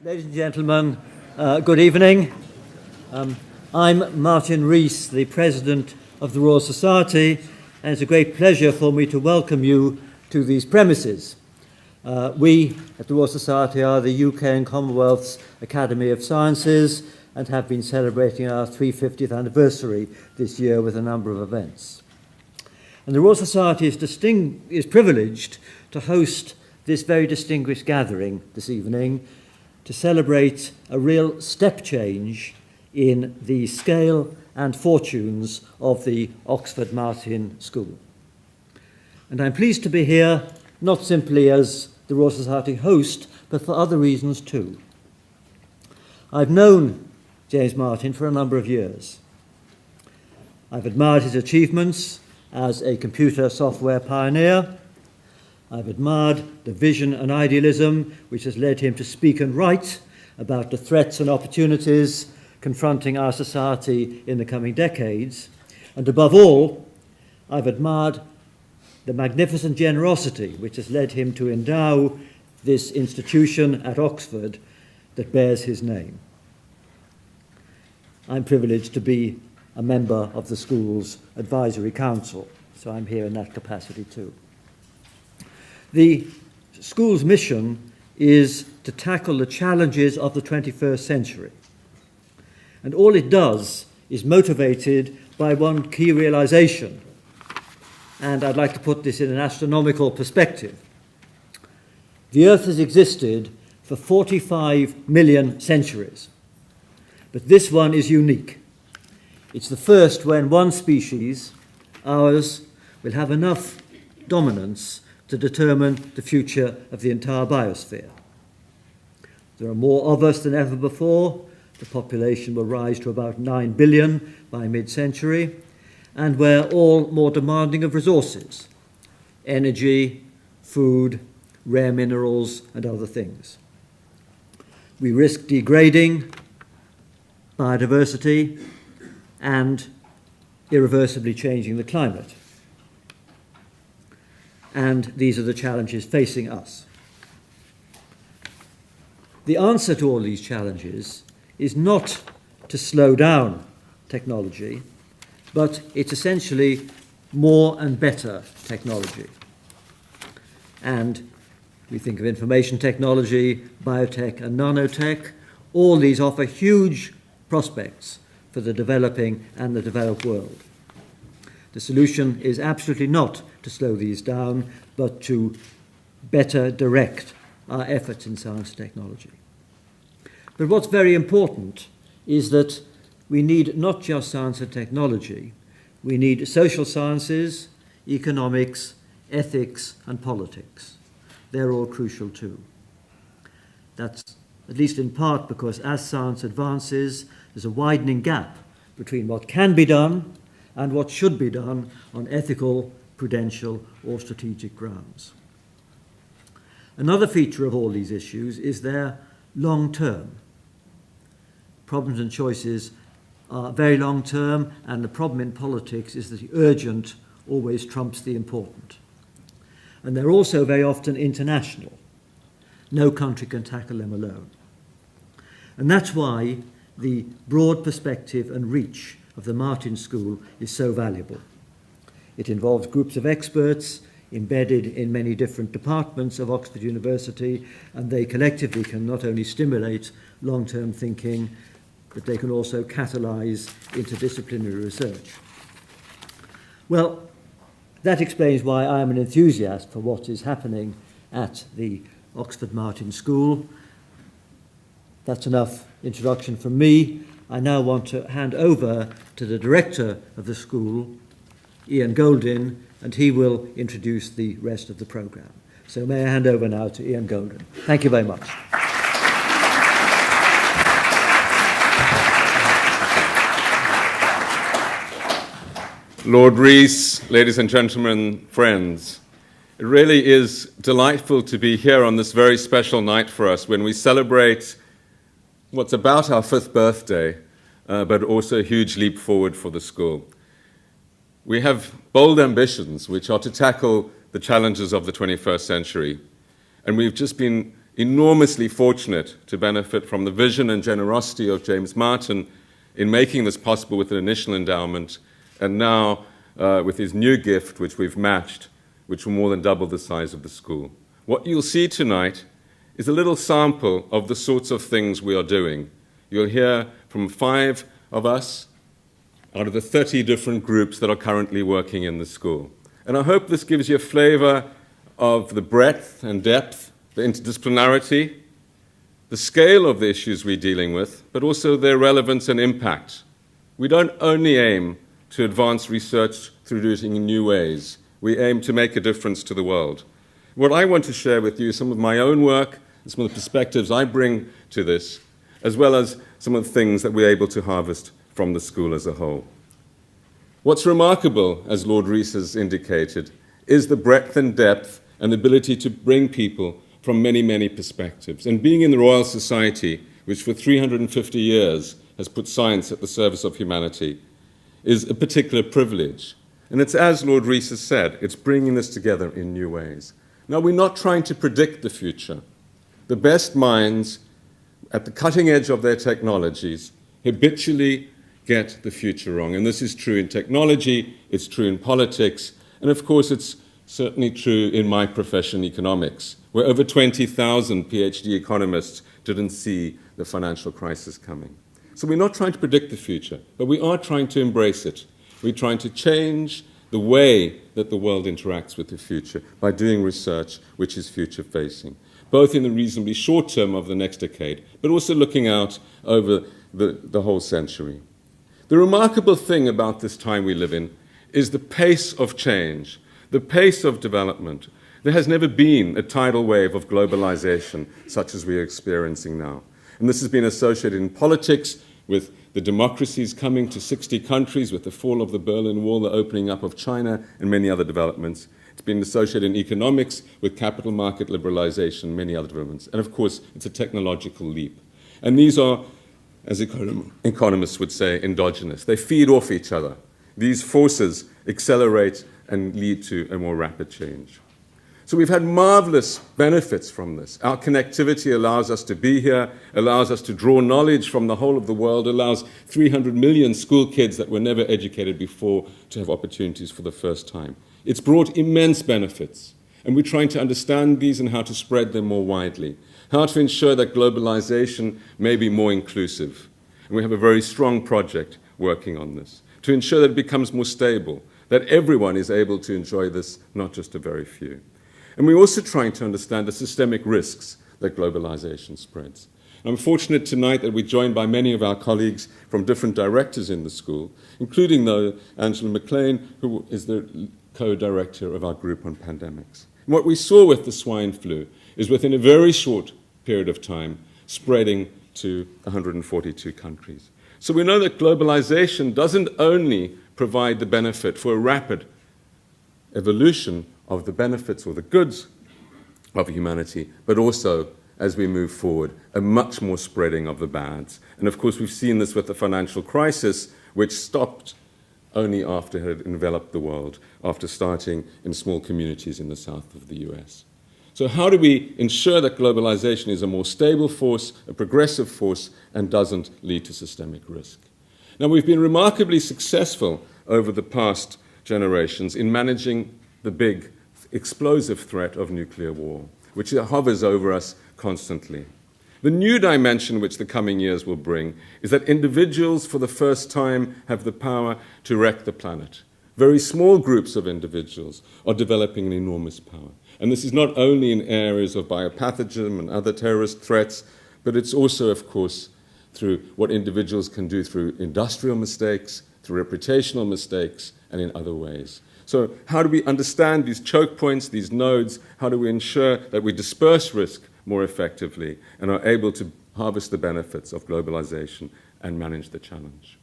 Ladies and gentlemen, good evening. I'm Martin Rees, the President of the Royal Society, and it's a great pleasure for me to welcome you to these premises. We at the Royal Society are the UK and Commonwealth's Academy of Sciences and have been celebrating our 350th anniversary this year with a number of events. And the Royal Society is privileged to host this very distinguished gathering this evening to celebrate a real step change in the scale and fortunes of the Oxford Martin School. And I'm pleased to be here not simply as the Royal Society host, but for other reasons too. I've known James Martin for a number of years. I've admired his achievements as a computer software pioneer. I've admired the vision and idealism which has led him to speak and write about the threats and opportunities confronting our society in the coming decades. And above all, I've admired the magnificent generosity which has led him to endow this institution at Oxford that bears his name. I'm privileged to be a member of the school's advisory council, so I'm here in that capacity too. The school's mission is to tackle the challenges of the 21st century. And all it does is motivated by one key realization. And I'd like to put this in an astronomical perspective. The Earth has existed for 45 million centuries. But this one is unique. It's the first when one species, ours, will have enough dominance to determine the future of the entire biosphere. There are more of us than ever before. The population will rise to about 9 billion by mid-century, and we're all more demanding of resources, energy, food, rare minerals, and other things. We risk degrading biodiversity and irreversibly changing the climate. And these are the challenges facing us. The answer to all these challenges is not to slow down technology, but it's essentially more and better technology. And we think of information technology, biotech and nanotech. All these offer huge prospects for the developing and the developed world. The solution is absolutely not to slow these down, but to better direct our efforts in science and technology. But what's very important is that we need not just science and technology, we need social sciences, economics, ethics, and politics. They're all crucial too. That's at least in part because as science advances, there's a widening gap between what can be done and what should be done on ethical, prudential, or strategic grounds. Another feature of all these issues is their long-term. Problems and choices are very long-term, and the problem in politics is that the urgent always trumps the important. And they're also very often international. No country can tackle them alone. And that's why the broad perspective and reach of the Martin School is so valuable. It involves groups of experts embedded in many different departments of Oxford University, and they collectively can not only stimulate long-term thinking, but they can also catalyse interdisciplinary research. Well, that explains why I am an enthusiast for what is happening at the Oxford Martin School. That's enough introduction from me. I now want to hand over to the director of the school, Ian Goldin, and he will introduce the rest of the programme. So may I hand over now to Ian Goldin. Thank you very much. Lord Rees, ladies and gentlemen, friends, it really is delightful to be here on this very special night for us when we celebrate what's about our 5th birthday, but also a huge leap forward for the school. We have bold ambitions which are to tackle the challenges of the 21st century, and we've just been enormously fortunate to benefit from the vision and generosity of James Martin in making this possible with an initial endowment, and now with his new gift, which we've matched, which will more than double the size of the school. What you'll see tonight is a little sample of the sorts of things we are doing. You'll hear from 5 of us out of the 30 different groups that are currently working in the school. And I hope this gives you a flavor of the breadth and depth, the interdisciplinarity, the scale of the issues we're dealing with, but also their relevance and impact. We don't only aim to advance research through doing it in new ways. We aim to make a difference to the world. What I want to share with you is some of my own work and some of the perspectives I bring to this, as well as some of the things that we're able to harvest from the school as a whole. What's remarkable, as Lord Rees has indicated, is the breadth and depth and the ability to bring people from many, many perspectives. And being in the Royal Society, which for 350 years has put science at the service of humanity, is a particular privilege. And it's as Lord Rees has said, it's bringing this together in new ways. Now, we're not trying to predict the future. The best minds at the cutting edge of their technologies habitually get the future wrong. And this is true in technology, it's true in politics, and of course it's certainly true in my profession, economics, where over 20,000 PhD economists didn't see the financial crisis coming. So we're not trying to predict the future, but we are trying to embrace it. We're trying to change the way that the world interacts with the future by doing research which is future-facing, both in the reasonably short term of the next decade, but also looking out over the whole century. The remarkable thing about this time we live in is the pace of change, the pace of development. There has never been a tidal wave of globalization such as we are experiencing now. And this has been associated in politics with the democracies coming to 60 countries, with the fall of the Berlin Wall, the opening up of China, and many other developments. It's been associated in economics with capital market liberalization, many other developments. And of course, it's a technological leap. And these are, as economists would say, endogenous. They feed off each other. These forces accelerate and lead to a more rapid change. So we've had marvelous benefits from this. Our connectivity allows us to be here, allows us to draw knowledge from the whole of the world, allows 300 million school kids that were never educated before to have opportunities for the first time. It's brought immense benefits, and we're trying to understand these and how to spread them more widely, how to ensure that globalization may be more inclusive. And we have a very strong project working on this, to ensure that it becomes more stable, that everyone is able to enjoy this, not just a very few. And we're also trying to understand the systemic risks that globalization spreads. I'm fortunate tonight that we're joined by many of our colleagues from different directors in the school, including, though, Angela McLean, who is the co-director of our group on pandemics. And what we saw with the swine flu is within a very short period of time, spreading to 142 countries. So we know that globalization doesn't only provide the benefit for a rapid evolution of the benefits or the goods of humanity, but also, as we move forward, a much more spreading of the bads. And of course, we've seen this with the financial crisis, which stopped only after it had enveloped the world, after starting in small communities in the south of the US. So how do we ensure that globalization is a more stable force, a progressive force, and doesn't lead to systemic risk? Now, we've been remarkably successful over the past generations in managing the big explosive threat of nuclear war, which hovers over us constantly. The new dimension which the coming years will bring is that individuals for the first time have the power to wreck the planet. Very small groups of individuals are developing an enormous power. And this is not only in areas of biopathogen and other terrorist threats, but it's also, of course, through what individuals can do through industrial mistakes, through reputational mistakes, and in other ways. So how do we understand these choke points, these nodes? How do we ensure that we disperse risk more effectively and are able to harvest the benefits of globalization and manage the challenge?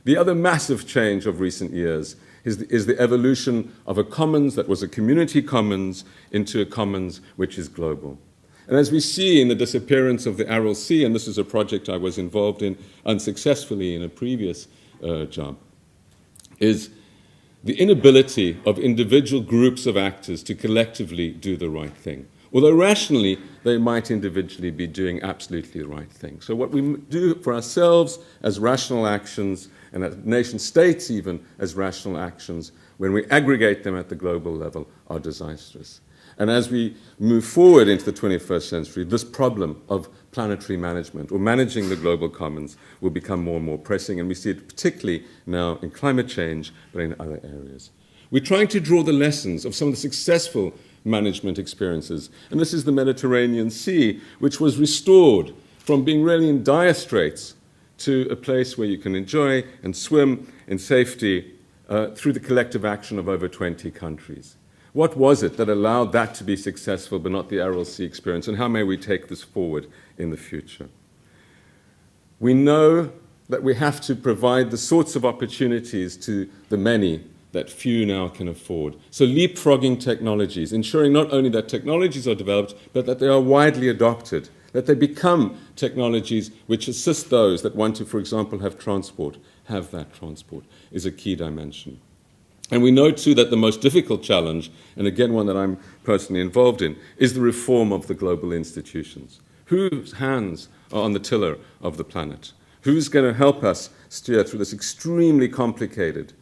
The other massive change of recent years is the evolution of a commons that was a community commons into a commons which is global. And as we see in the disappearance of the Aral Sea, and this is a project I was involved in unsuccessfully in a previous job, is the inability of individual groups of actors to collectively do the right thing. although rationally they might individually be doing absolutely the right thing. So what we do for ourselves as rational actions, and as nation states even as rational actions, when we aggregate them at the global level, are disastrous. And as we move forward into the 21st century, this problem of planetary management, or managing the global commons, will become more and more pressing, and we see it particularly now in climate change, but in other areas. We're trying to draw the lessons of some of the successful management experiences, and this is the Mediterranean Sea, which was restored from being really in dire straits to a place where you can enjoy and swim in safety through the collective action of over 20 countries. What was it that allowed that to be successful but not the Aral Sea experience, and how may we take this forward in the future? We know that we have to provide the sorts of opportunities to the many that few now can afford. So leapfrogging technologies, ensuring not only that technologies are developed, but that they are widely adopted, that they become technologies which assist those that want to, for example, have that transport, is a key dimension. And we know, too, that the most difficult challenge, and again one that I'm personally involved in, is the reform of the global institutions. Whose hands are on the tiller of the planet? Who's going to help us steer through this extremely complicated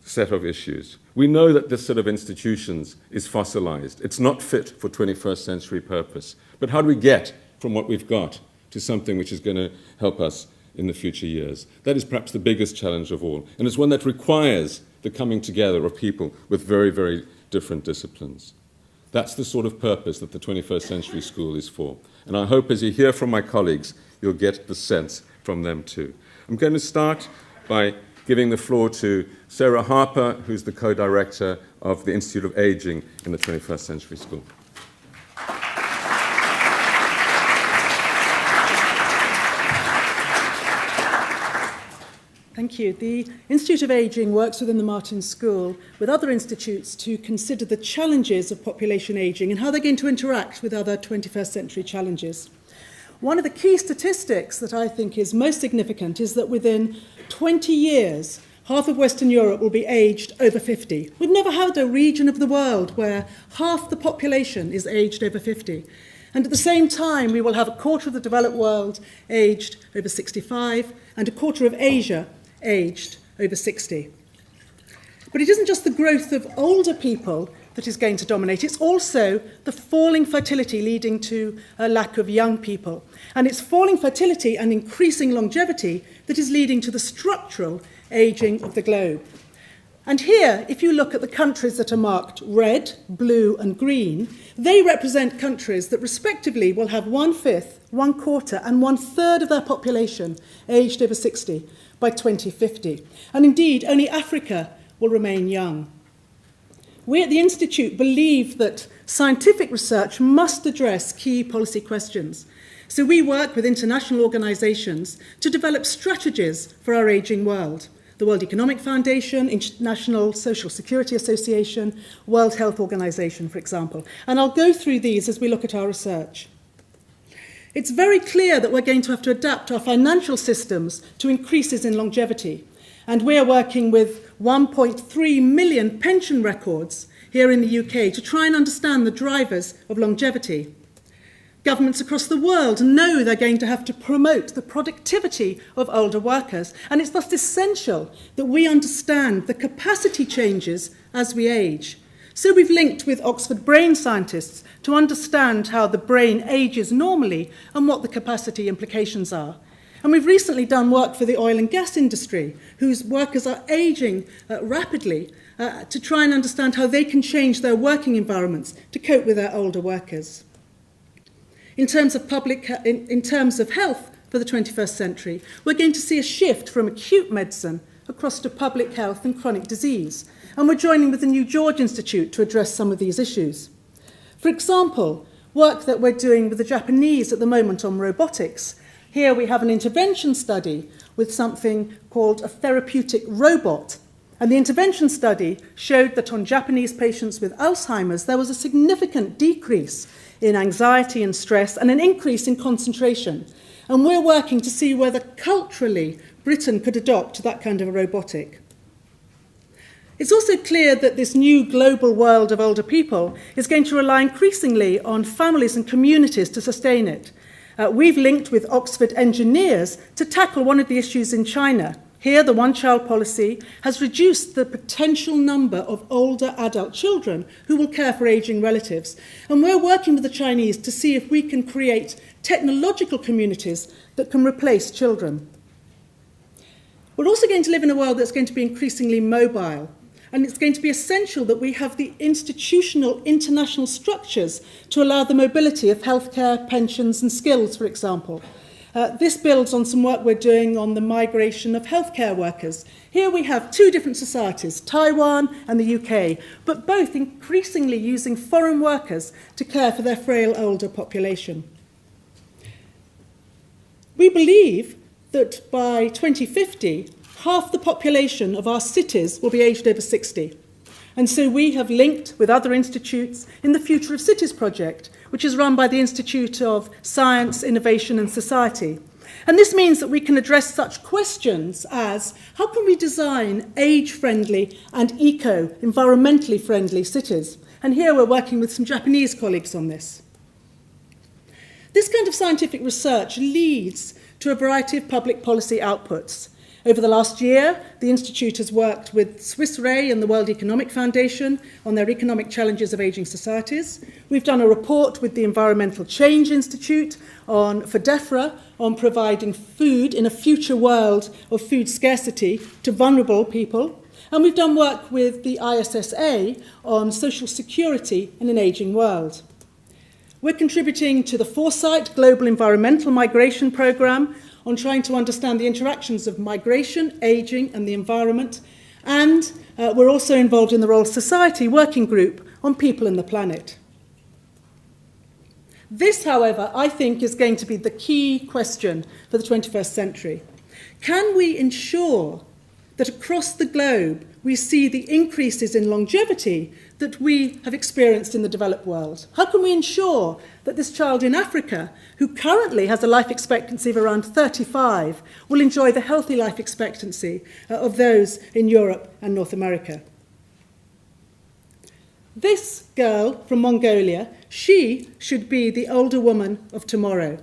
set of issues? We know that this set of institutions is fossilized. It's not fit for 21st century purpose. But how do we get from what we've got to something which is going to help us in the future years? That is perhaps the biggest challenge of all. And it's one that requires the coming together of people with very, very different disciplines. That's the sort of purpose that the 21st Century School is for. And I hope as you hear from my colleagues, you'll get the sense from them too. I'm going to start by giving the floor to Sarah Harper, who's the co-director of the Institute of Aging in the 21st Century School. Thank you. The Institute of Aging works within the Martin School with other institutes to consider the challenges of population aging and how they're going to interact with other 21st century challenges. One of the key statistics that I think is most significant is that within 20 years, half of Western Europe will be aged over 50. We've never had a region of the world where half the population is aged over 50. And at the same time, we will have a quarter of the developed world aged over 65 and a quarter of Asia aged over 60. But it isn't just the growth of older people that is going to dominate, it's also the falling fertility leading to a lack of young people. And it's falling fertility and increasing longevity that is leading to the structural aging of the globe. And here, if you look at the countries that are marked red, blue and green, they represent countries that respectively will have 1/5, 1/4 and 1/3 of their population aged over 60 by 2050. And indeed, only Africa will remain young. We at the Institute believe that scientific research must address key policy questions. So we work with international organisations to develop strategies for our ageing world. The World Economic Foundation, International Social Security Association, World Health Organization, for example. And I'll go through these as we look at our research. It's very clear that we're going to have to adapt our financial systems to increases in longevity. And we're working with 1.3 million pension records here in the UK to try and understand the drivers of longevity. Governments across the world know they're going to have to promote the productivity of older workers, and it's thus essential that we understand the capacity changes as we age. So we've linked with Oxford brain scientists to understand how the brain ages normally and what the capacity implications are. And we've recently done work for the oil and gas industry, whose workers are aging rapidly, to try and understand how they can change their working environments to cope with their older workers. In terms of health for the 21st century, we're going to see a shift from acute medicine across to public health and chronic disease. And we're joining with the New George Institute to address some of these issues. For example, work that we're doing with the Japanese at the moment on robotics. Here we have an intervention study with something called a therapeutic robot. And the intervention study showed that on Japanese patients with Alzheimer's, there was a significant decrease in anxiety and stress and an increase in concentration. And we're working to see whether culturally Britain could adopt that kind of a robotic. It's also clear that this new global world of older people is going to rely increasingly on families and communities to sustain it. We've linked with Oxford engineers to tackle one of the issues in China. Here, the one-child policy has reduced the potential number of older adult children who will care for ageing relatives. And we're working with the Chinese to see if we can create technological communities that can replace children. We're also going to live in a world that's going to be increasingly mobile. And it's going to be essential that we have the institutional international structures to allow the mobility of healthcare, pensions and skills, for example. This builds on some work we're doing on the migration of healthcare workers. Here we have two different societies, Taiwan and the UK, but both increasingly using foreign workers to care for their frail older population. We believe that by 2050, half the population of our cities will be aged over 60. And so we have linked with other institutes in the Future of Cities project, which is run by the Institute of Science, Innovation and Society. And this means that we can address such questions as, how can we design age-friendly and eco-environmentally friendly cities? And here we're working with some Japanese colleagues on this. This kind of scientific research leads to a variety of public policy outputs. Over the last year, the Institute has worked with Swiss Re and the World Economic Foundation on their economic challenges of ageing societies. We've done a report with the Environmental Change Institute for DEFRA on providing food in a future world of food scarcity to vulnerable people. And we've done work with the ISSA on social security in an ageing world. We're contributing to the Foresight Global Environmental Migration Programme on trying to understand the interactions of migration, ageing and the environment. And we're also involved in the Royal Society Working Group on People and the Planet. This, however, I think is going to be the key question for the 21st century. Can we ensure that across the globe we see the increases in longevity that we have experienced in the developed world? How can we ensure that this child in Africa, who currently has a life expectancy of around 35, will enjoy the healthy life expectancy of those in Europe and North America? This girl from Mongolia, she should be the older woman of tomorrow.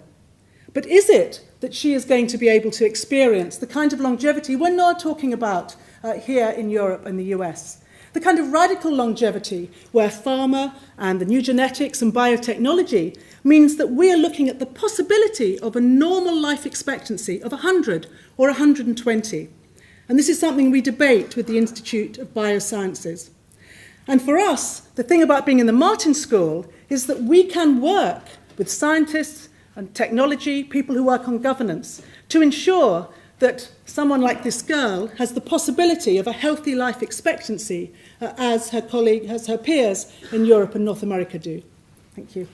But is it that she is going to be able to experience the kind of longevity we're not talking about here in Europe and the US? The kind of radical longevity where pharma and the new genetics and biotechnology means that we are looking at the possibility of a normal life expectancy of 100 or 120. And this is something we debate with the Institute of Biosciences. And for us, the thing about being in the Martin School is that we can work with scientists and technology, people who work on governance, to ensure that someone like this girl has the possibility of a healthy life expectancy as her peers in Europe and North America do. Thank you.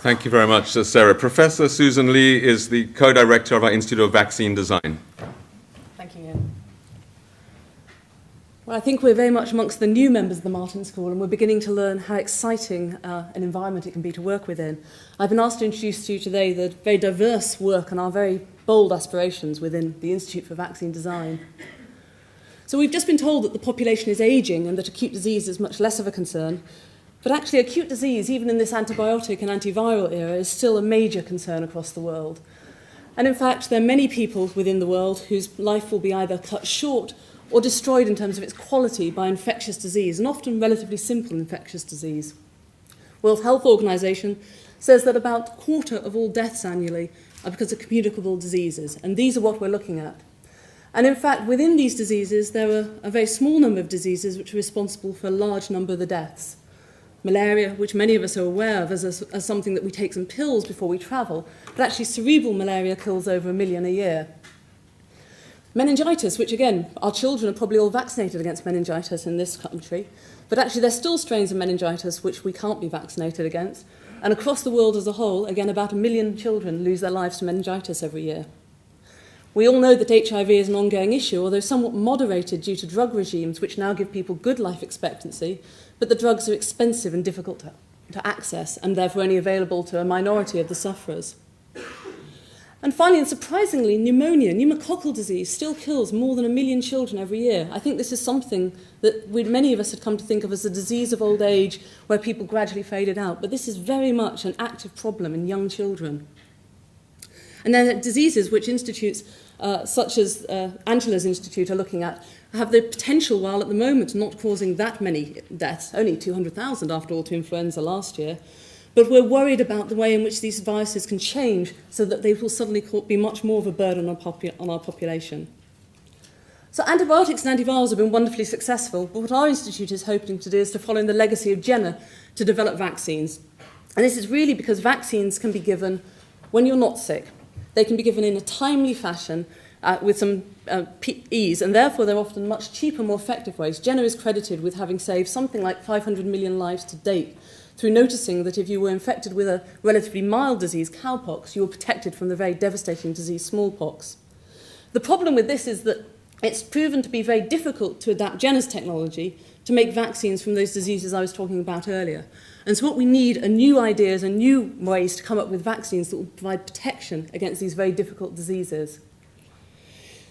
Thank you very much, Sarah. Professor Susan Lee is the co-director of our Institute of Vaccine Design. Thank you, Ian. Well, I think we're very much amongst the new members of the Martin School, and we're beginning to learn how exciting an environment it can be to work within. I've been asked to introduce to you today the very diverse work and our very bold aspirations within the Institute for Vaccine Design. So we've just been told that the population is ageing and that acute disease is much less of a concern. But actually, acute disease, even in this antibiotic and antiviral era, is still a major concern across the world. And in fact, there are many people within the world whose life will be either cut short or destroyed in terms of its quality by infectious disease, and often relatively simple infectious disease. World Health Organization says that about a quarter of all deaths annually are because of communicable diseases, and these are what we're looking at. And in fact, within these diseases, there are a very small number of diseases which are responsible for a large number of the deaths. Malaria, which many of us are aware of as something that we take some pills before we travel, but actually cerebral malaria kills over 1 million a year. Meningitis, which again, our children are probably all vaccinated against meningitis in this country, but actually there's still strains of meningitis which we can't be vaccinated against. And across the world as a whole, again, about 1 million children lose their lives to meningitis every year. We all know that HIV is an ongoing issue, although somewhat moderated due to drug regimes which now give people good life expectancy, but the drugs are expensive and difficult to access and therefore only available to a minority of the sufferers. And finally, and surprisingly, pneumonia, pneumococcal disease, still kills more than 1 million children every year. I think this is something that many of us had come to think of as a disease of old age where people gradually faded out. But this is very much an active problem in young children. And then diseases which institutes such as Angela's Institute are looking at have the potential, while at the moment not causing that many deaths, only 200,000 after all to influenza last year, but we're worried about the way in which these viruses can change so that they will suddenly be much more of a burden on our population. So antibiotics and antivirals have been wonderfully successful, but what our institute is hoping to do is to follow in the legacy of Jenner to develop vaccines. And this is really because vaccines can be given when you're not sick. They can be given in a timely fashion with some ease, and therefore they're often much cheaper, more effective ways. Jenner is credited with having saved something like 500 million lives to date through noticing that if you were infected with a relatively mild disease, cowpox, you were protected from the very devastating disease, smallpox. The problem with this is that it's proven to be very difficult to adapt Jenner's technology to make vaccines from those diseases I was talking about earlier. And so what we need are new ideas and new ways to come up with vaccines that will provide protection against these very difficult diseases.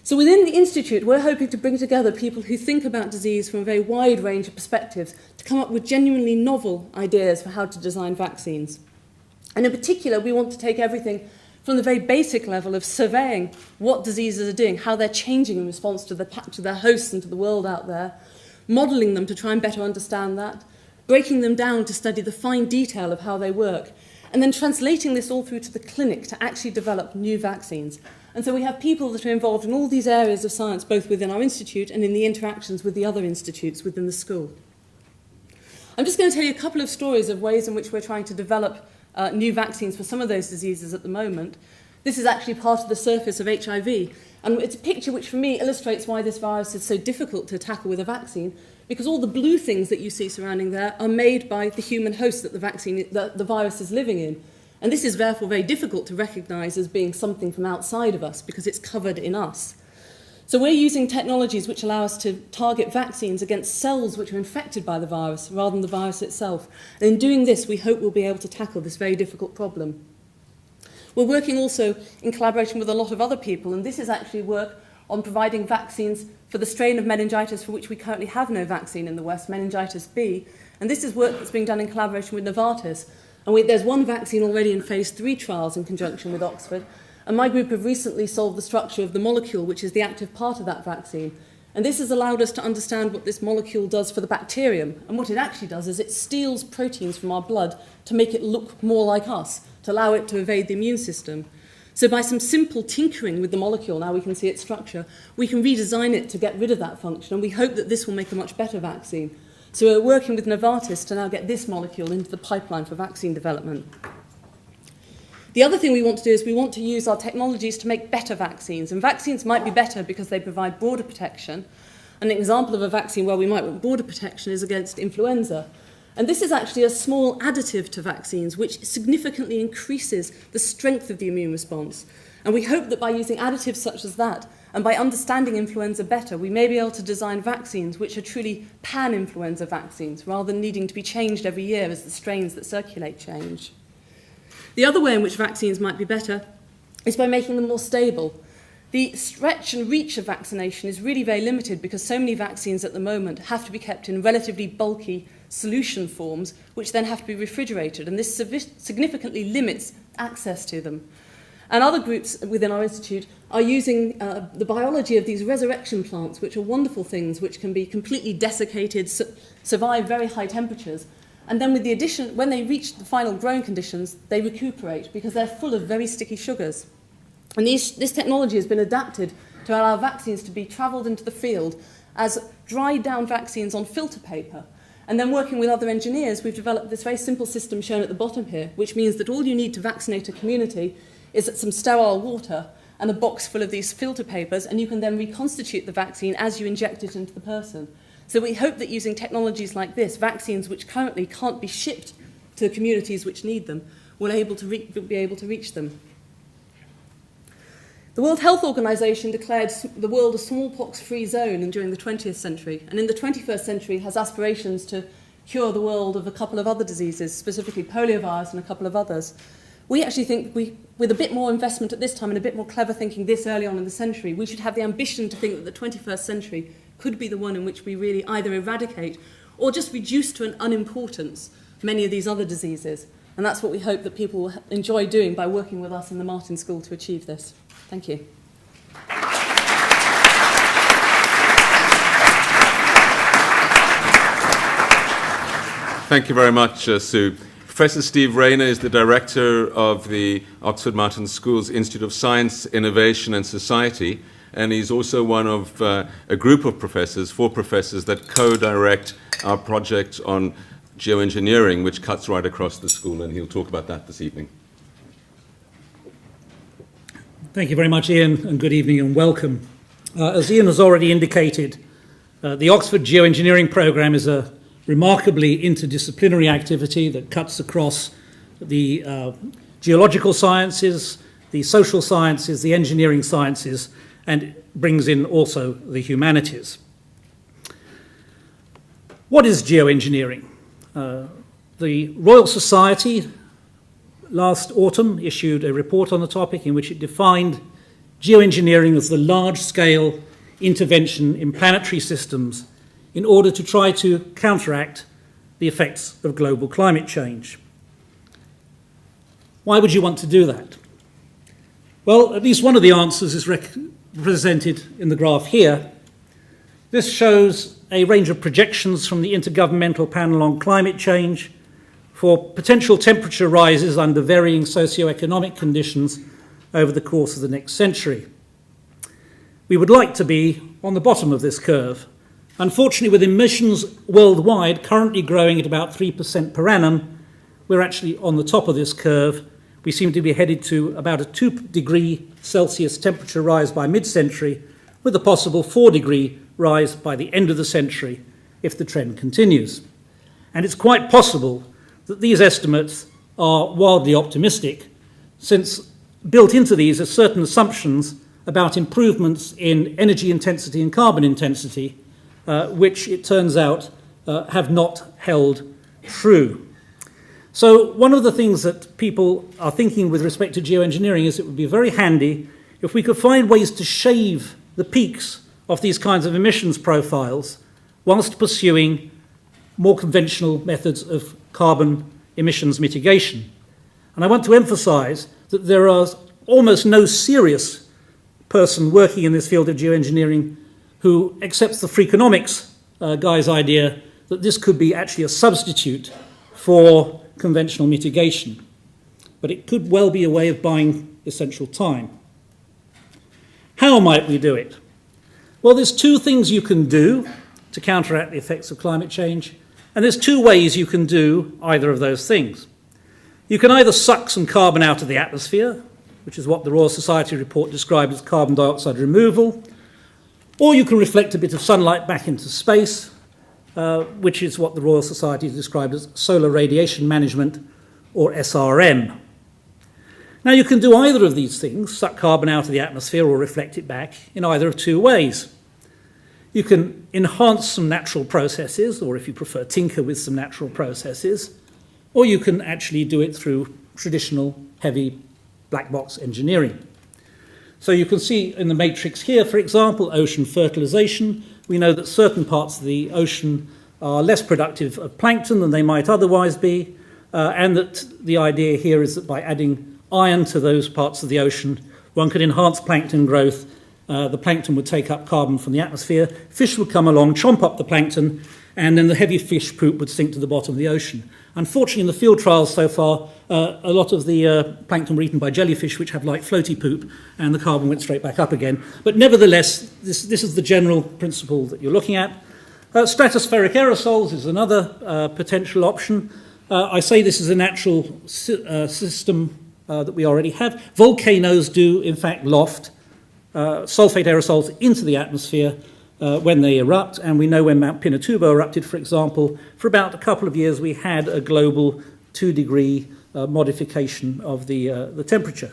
So within the Institute, we're hoping to bring together people who think about disease from a very wide range of perspectives to come up with genuinely novel ideas for how to design vaccines. And in particular, we want to take everything from the very basic level of surveying what diseases are doing, how they're changing in response to their hosts and to the world out there, modelling them to try and better understand that, breaking them down to study the fine detail of how they work, and then translating this all through to the clinic to actually develop new vaccines. And so we have people that are involved in all these areas of science, both within our institute and in the interactions with the other institutes within the school. I'm just going to tell you a couple of stories of ways in which we're trying to develop new vaccines for some of those diseases at the moment. This is actually part of the surface of HIV, and it's a picture which for me illustrates why this virus is so difficult to tackle with a vaccine, because all the blue things that you see surrounding there are made by the human host that the virus is living in. And this is therefore very difficult to recognise as being something from outside of us because it's covered in us. So we're using technologies which allow us to target vaccines against cells which are infected by the virus rather than the virus itself. And in doing this, we hope we'll be able to tackle this very difficult problem. We're working also in collaboration with a lot of other people, and this is actually work on providing vaccines for the strain of meningitis for which we currently have no vaccine in the West, meningitis B. And this is work that's being done in collaboration with Novartis. And there's one vaccine already in phase 3 trials in conjunction with Oxford. And my group have recently solved the structure of the molecule, which is the active part of that vaccine. And this has allowed us to understand what this molecule does for the bacterium. And what it actually does is it steals proteins from our blood to make it look more like us, to allow it to evade the immune system. So by some simple tinkering with the molecule, now we can see its structure, we can redesign it to get rid of that function. And we hope that this will make a much better vaccine. So we're working with Novartis to now get this molecule into the pipeline for vaccine development. The other thing we want to do is we want to use our technologies to make better vaccines. And vaccines might be better because they provide broader protection. An example of a vaccine where we might want broader protection is against influenza. And this is actually a small additive to vaccines which significantly increases the strength of the immune response. And we hope that by using additives such as that, and by understanding influenza better, we may be able to design vaccines which are truly pan-influenza vaccines, rather than needing to be changed every year as the strains that circulate change. The other way in which vaccines might be better is by making them more stable. The stretch and reach of vaccination is really very limited because so many vaccines at the moment have to be kept in relatively bulky solution forms, which then have to be refrigerated, and this significantly limits access to them. And other groups within our institute are using the biology of these resurrection plants, which are wonderful things, which can be completely desiccated, survive very high temperatures. And then with the addition, when they reach the final growing conditions, they recuperate because they're full of very sticky sugars. And this technology has been adapted to allow vaccines to be travelled into the field as dried down vaccines on filter paper. And then working with other engineers, we've developed this very simple system shown at the bottom here, which means that all you need to vaccinate a community is some sterile water and a box full of these filter papers, and you can then reconstitute the vaccine as you inject it into the person. So we hope that using technologies like this, vaccines which currently can't be shipped to communities which need them, will be able to reach them. The World Health Organization declared the world a smallpox-free zone during the 20th century, and in the 21st century has aspirations to cure the world of a couple of other diseases, specifically poliovirus and a couple of others. We actually think with a bit more investment at this time and a bit more clever thinking this early on in the century, we should have the ambition to think that the 21st century could be the one in which we really either eradicate or just reduce to an unimportance many of these other diseases. And that's what we hope that people will enjoy doing by working with us in the Martin School to achieve this. Thank you. Thank you very much, Sue. Professor Steve Rayner is the director of the Oxford Martin School's Institute of Science, Innovation and Society, and he's also one of a group of professors, 4 professors, that co-direct our project on geoengineering, which cuts right across the school, and he'll talk about that this evening. Thank you very much, Ian, and good evening and welcome. As Ian has already indicated, the Oxford Geoengineering programme is a remarkably interdisciplinary activity that cuts across the geological sciences, the social sciences, the engineering sciences, and brings in also the humanities. What is geoengineering? The Royal Society last autumn issued a report on the topic in which it defined geoengineering as the large-scale intervention in planetary systems in order to try to counteract the effects of global climate change. Why would you want to do that? Well, at least one of the answers is represented in the graph here. This shows a range of projections from the Intergovernmental Panel on Climate Change for potential temperature rises under varying socio-economic conditions over the course of the next century. We would like to be on the bottom of this curve. Unfortunately, with emissions worldwide currently growing at about 3% per annum, we're actually on the top of this curve. We seem to be headed to about a 2-degree Celsius temperature rise by mid-century, with a possible 4-degree rise by the end of the century if the trend continues. And it's quite possible that these estimates are wildly optimistic, since built into these are certain assumptions about improvements in energy intensity and carbon intensity, which it turns out have not held true. So one of the things that people are thinking with respect to geoengineering is it would be very handy if we could find ways to shave the peaks of these kinds of emissions profiles whilst pursuing more conventional methods of carbon emissions mitigation. And I want to emphasize that there are almost no serious person working in this field of geoengineering who accepts the Freakonomics guy's idea that this could be actually a substitute for conventional mitigation. But it could well be a way of buying essential time. How might we do it? Well, there's 2 things you can do to counteract the effects of climate change, and there's 2 ways you can do either of those things. You can either suck some carbon out of the atmosphere, which is what the Royal Society report described as carbon dioxide removal, or you can reflect a bit of sunlight back into space, which is what the Royal Society described as solar radiation management, or SRM. Now, you can do either of these things, suck carbon out of the atmosphere or reflect it back, in either of 2 ways. You can enhance some natural processes, or if you prefer, tinker with some natural processes, or you can actually do it through traditional heavy black box engineering. So you can see in the matrix here, for example, ocean fertilization. We know that certain parts of the ocean are less productive of plankton than they might otherwise be, and that the idea here is that by adding iron to those parts of the ocean, one could enhance plankton growth. The plankton would take up carbon from the atmosphere, fish would come along, chomp up the plankton, and then the heavy fish poop would sink to the bottom of the ocean. Unfortunately, in the field trials so far, a lot of the plankton were eaten by jellyfish, which have light floaty poop, and the carbon went straight back up again. But nevertheless, this is the general principle that you're looking at. Stratospheric aerosols is another potential option. I say this is a natural system that we already have. Volcanoes do, in fact, loft sulfate aerosols into the atmosphere when they erupt, and we know when Mount Pinatubo erupted, for example, for about a couple of years we had a global 2-degree modification of the temperature.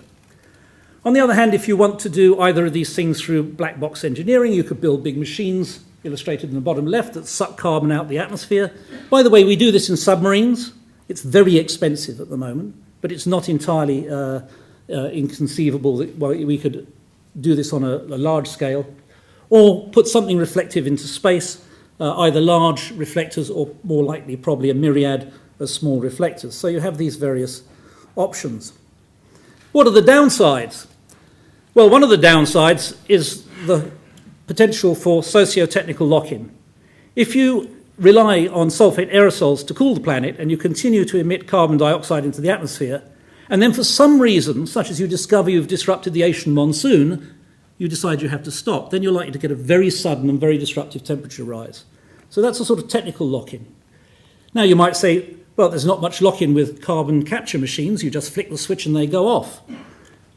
On the other hand, if you want to do either of these things through black box engineering, you could build big machines, illustrated in the bottom left, that suck carbon out of the atmosphere. By the way, we do this in submarines. It's very expensive at the moment. but it's not entirely inconceivable that we could do this on a large scale, or put something reflective into space, either large reflectors or more likely probably a myriad of small reflectors. So you have these various options. What are the downsides? Well, one of the downsides is the potential for socio-technical lock-in. If you rely on sulfate aerosols to cool the planet and you continue to emit carbon dioxide into the atmosphere, and then for some reason, such as you discover you've disrupted the Asian monsoon, you decide you have to stop, then you're likely to get a very sudden and very disruptive temperature rise. So that's a sort of technical lock-in. Now you might say, well, there's not much lock-in with carbon capture machines, you just flick the switch and they go off.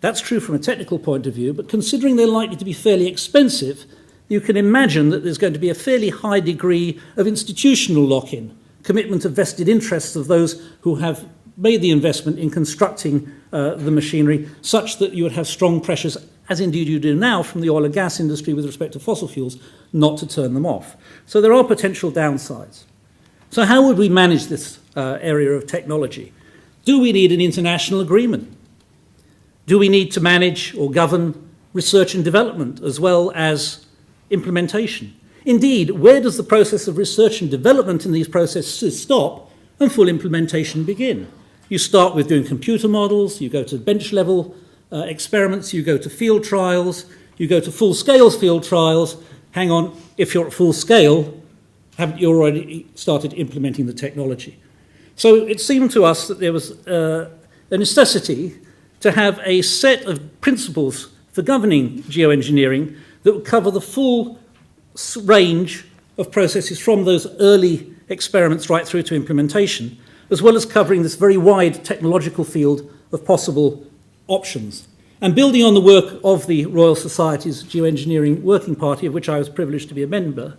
That's true from a technical point of view, but considering they're likely to be fairly expensive, you can imagine that there's going to be a fairly high degree of institutional lock-in, commitment of vested interests of those who have made the investment in constructing the machinery, such that you would have strong pressures, as indeed you do now from the oil and gas industry with respect to fossil fuels, not to turn them off. So there are potential downsides. So how would we manage this area of technology? Do we need an international agreement? Do we need to manage or govern research and development as well as implementation? Indeed, where does the process of research and development in these processes stop and full implementation begin? You start with doing computer models, you go to bench level experiments, you go to field trials, you go to full-scale field trials. Hang on, if you're at full scale, haven't you already started implementing the technology? So it seemed to us that there was a necessity to have a set of principles for governing geoengineering that would cover the full range of processes from those early experiments right through to implementation, as well as covering this very wide technological field of possible options. And building on the work of the Royal Society's Geoengineering Working Party, of which I was privileged to be a member,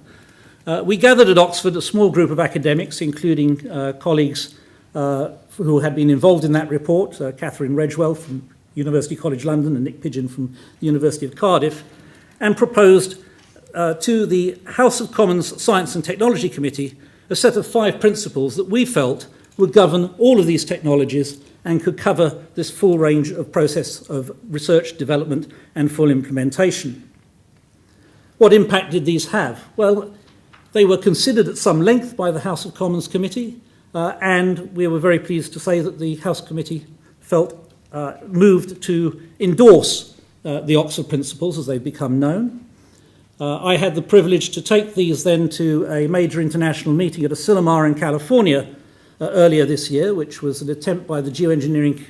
we gathered at Oxford a small group of academics, including colleagues who had been involved in that report, Catherine Redgewell from University College London and Nick Pidgeon from the University of Cardiff, and proposed to the House of Commons Science and Technology Committee a set of 5 principles that we felt would govern all of these technologies and could cover this full range of process of research, development, and full implementation. What impact did these have? Well, they were considered at some length by the House of Commons Committee, and we were very pleased to say that the House Committee felt moved to endorse the Oxford Principles as they've become known. I had the privilege to take these then to a major international meeting at Asilomar in California earlier this year, which was an attempt by the geoengineering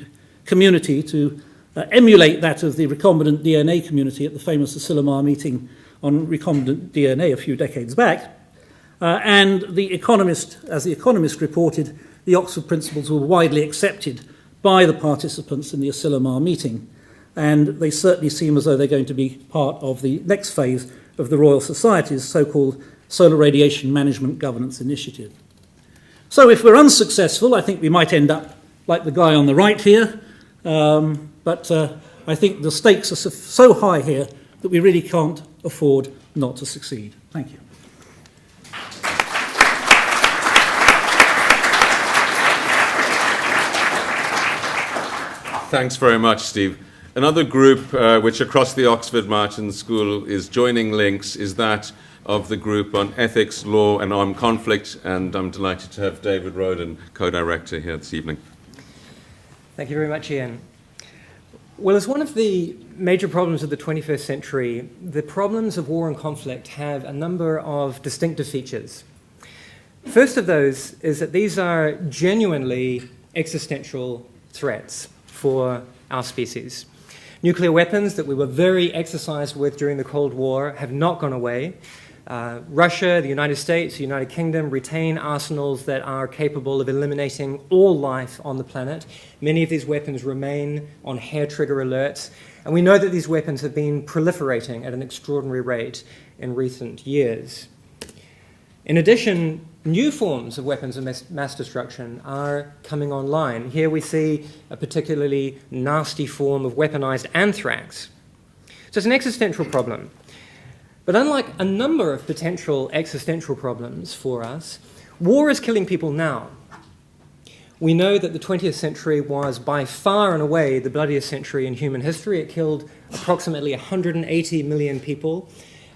community to emulate that of the recombinant DNA community at the famous Asilomar meeting on recombinant DNA a few decades back. And the Economist, as the Economist reported, the Oxford Principles were widely accepted by the participants in the Asilomar meeting, and they certainly seem as though they're going to be part of the next phase of the Royal Society's so-called Solar Radiation Management Governance Initiative. So if we're unsuccessful, I think we might end up like the guy on the right here, but I think the stakes are so high here that we really can't afford not to succeed. Thank you. Thanks very much, Steve. Another group which across the Oxford Martin School is joining links is that of the group on ethics, law and armed conflict, and I'm delighted to have David Roden, co-director, here this evening. Thank you very much, Ian. Well, as one of the major problems of the 21st century, the problems of war and conflict have a number of distinctive features. First of those is that these are genuinely existential threats for our species. Nuclear weapons that we were very exercised with during the Cold War have not gone away. Russia, the United States, the United Kingdom retain arsenals that are capable of eliminating all life on the planet. Many of these weapons remain on hair-trigger alerts, and we know that these weapons have been proliferating at an extraordinary rate in recent years. In addition, new forms of weapons of mass destruction are coming online. Here we see a particularly nasty form of weaponized anthrax. So it's an existential problem. But unlike a number of potential existential problems for us, war is killing people now. We know that the 20th century was by far and away the bloodiest century in human history. It killed approximately 180 million people.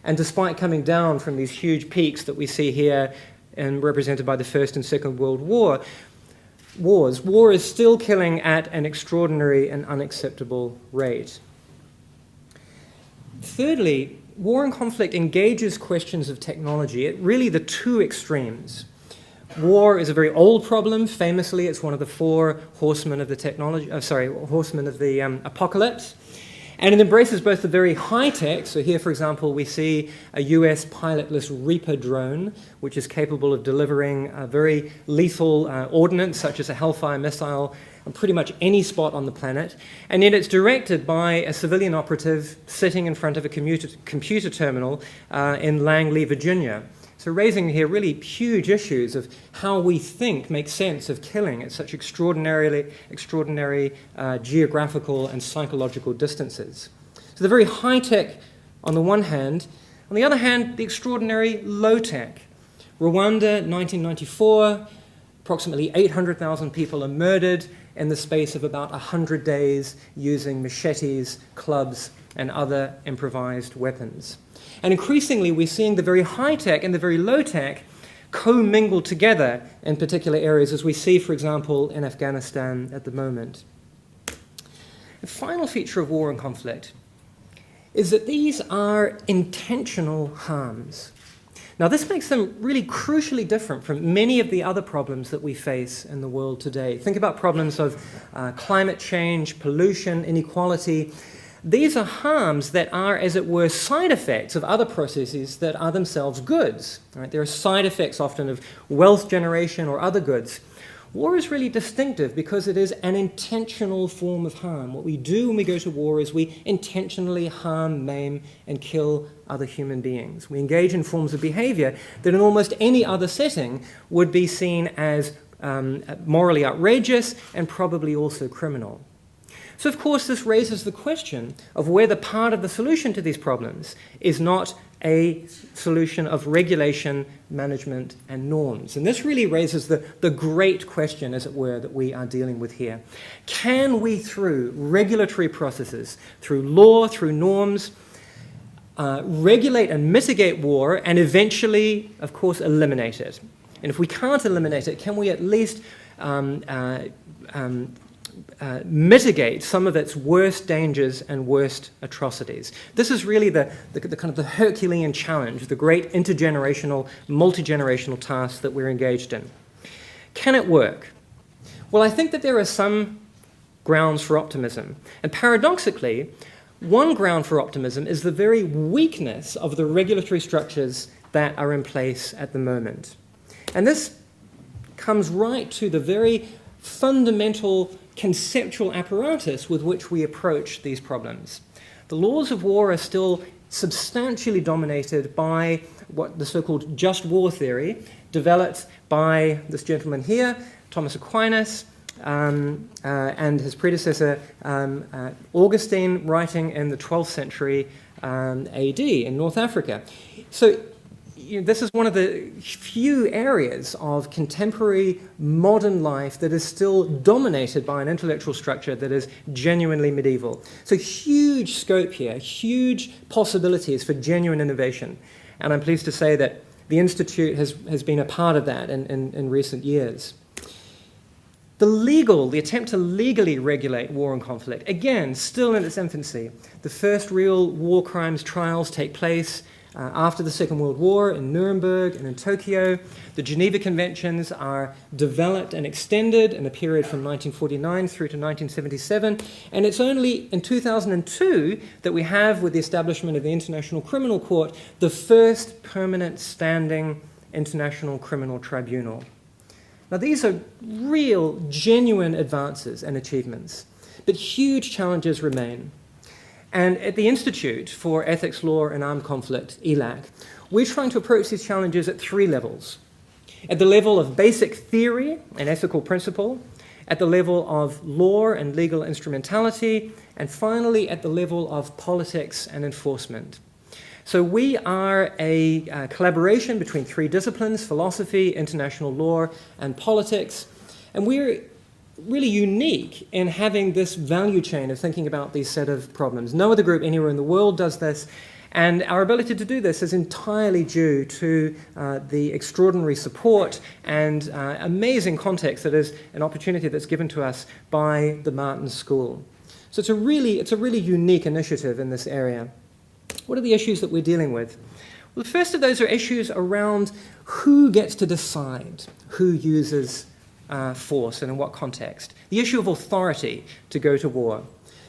And despite coming down from these huge peaks that we see here and represented by the First and Second World War is still killing at an extraordinary and unacceptable rate. Thirdly, war and conflict engages questions of technology at really the two extremes. War is a very old problem. Famously, it's one of the four horsemen of the apocalypse. And it embraces both the very high-tech, so here, for example, we see a US pilotless Reaper drone, which is capable of delivering a very lethal ordnance, such as a Hellfire missile, on pretty much any spot on the planet. And yet it's directed by a civilian operative sitting in front of a computer terminal in Langley, Virginia. So raising here really huge issues of how we think makes sense of killing at such extraordinary geographical and psychological distances. So the very high-tech on the one hand, on the other hand, the extraordinary low-tech. Rwanda, 1994, approximately 800,000 people are murdered in the space of about 100 days using machetes, clubs, and other improvised weapons. And increasingly, we're seeing the very high-tech and the very low-tech co-mingle together in particular areas, as we see, for example, in Afghanistan at the moment. The final feature of war and conflict is that these are intentional harms. Now, this makes them really crucially different from many of the other problems that we face in the world today. Think about problems of climate change, pollution, inequality. These are harms that are, as it were, side effects of other processes that are themselves goods. Right? There are side effects often of wealth generation or other goods. War is really distinctive because it is an intentional form of harm. What we do when we go to war is we intentionally harm, maim, and kill other human beings. We engage in forms of behavior that in almost any other setting would be seen as morally outrageous and probably also criminal. So, of course, this raises the question of whether part of the solution to these problems is not a solution of regulation, management, and norms. And this really raises the great question, as it were, that we are dealing with here. Can we, through regulatory processes, through law, through norms, regulate and mitigate war and eventually, of course, eliminate it? And if we can't eliminate it, can we at least mitigate some of its worst dangers and worst atrocities? This is really the kind of the Herculean challenge, the great intergenerational, multi-generational task that we're engaged in. Can it work? Well, I think that there are some grounds for optimism. And paradoxically, one ground for optimism is the very weakness of the regulatory structures that are in place at the moment. And this comes right to the very fundamental conceptual apparatus with which we approach these problems. The laws of war are still substantially dominated by what the so-called just war theory, developed by this gentleman here, Thomas Aquinas, and his predecessor, Augustine, writing in the 12th century AD in North Africa. So this is one of the few areas of contemporary modern life that is still dominated by an intellectual structure that is genuinely medieval. So huge scope here, huge possibilities for genuine innovation. And I'm pleased to say that the Institute has been a part of that in recent years. The attempt to legally regulate war and conflict, again, still in its infancy. The first real war crimes trials take place after the Second World War in Nuremberg and in Tokyo. The Geneva Conventions are developed and extended in a period from 1949 through to 1977, and it's only in 2002 that we have, with the establishment of the International Criminal Court, the first permanent standing International Criminal Tribunal. Now, these are real, genuine advances and achievements, but huge challenges remain. And at the Institute for Ethics, Law and Armed Conflict, ELAC, we're trying to approach these challenges at three levels. At the level of basic theory and ethical principle, at the level of law and legal instrumentality, and finally at the level of politics and enforcement. So we are a collaboration between three disciplines: philosophy, international law, and politics. And we're really unique in having this value chain of thinking about these set of problems. No other group anywhere in the world does this, and our ability to do this is entirely due to the extraordinary support and amazing context that is an opportunity that's given to us by the Martin School. So it's a really unique initiative in this area. What are the issues that we're dealing with? Well, the first of those are issues around who gets to decide who uses force and in what context. The issue of authority to go to war.